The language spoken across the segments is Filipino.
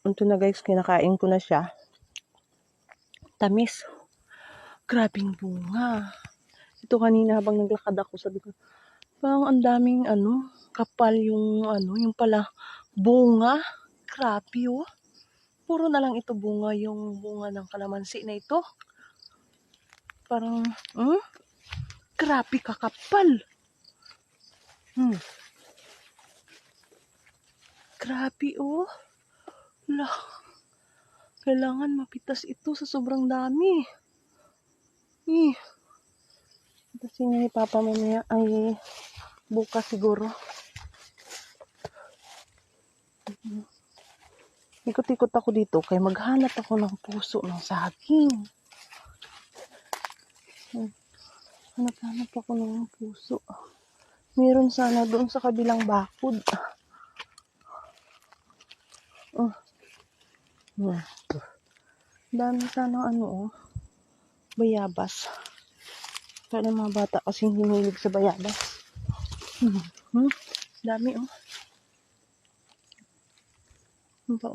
Ito na guys, kinakain ko na siya. Tamis. Grabing bunga. Ito kanina habang naglakad ako, sabi ko, parang ang daming kapal yung yung pala bunga. Grabe oh. Puro na lang ito bunga, yung bunga ng kalamansi na ito. Parang, grabe kakapal. Grabe oh. Lah. Kailangan mapitas ito sa sobrang dami. Kasi nga ni Papa mamaya ay bukas siguro. Ikot-ikot ako dito kaya maghanap ako ng puso ng saging. Hanap ako ng puso. Meron sana doon sa kabilang bakod. Dami sana bayabas. Kaya mga bata kasi hinilig sa bayabas. Dami Ano pa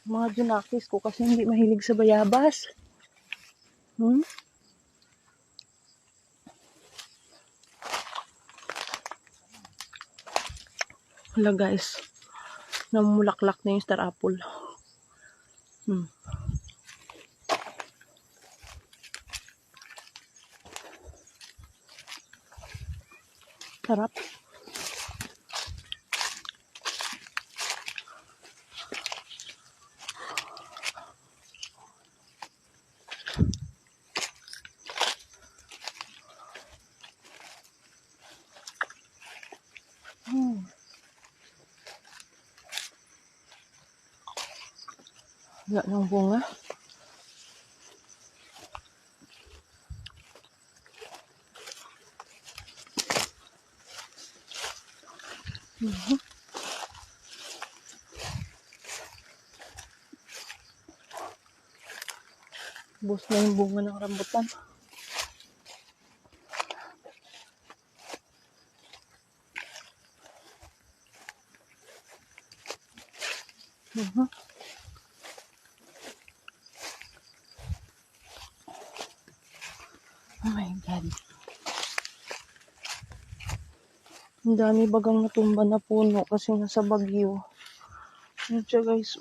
Mga junakis ko kasi hindi mahilig sa bayabas. Hala guys, namumulaklak na yung star apple. Sarap. Wala ng bunga. Bus na yung bunga ng rambutan. Oh my God. Ang dami bagang natumba na puno kasi nasa bagyo. Ano siya guys,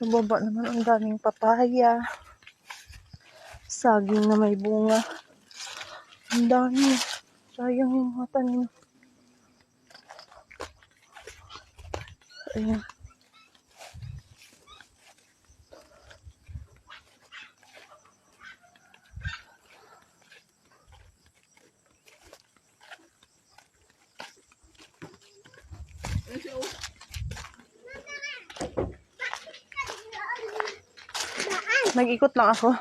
Sa baba naman ang daming papaya. Saging na may bunga. Ang dami. Sayang yung mga tanim. Ayan. Nag-ikot lang ako.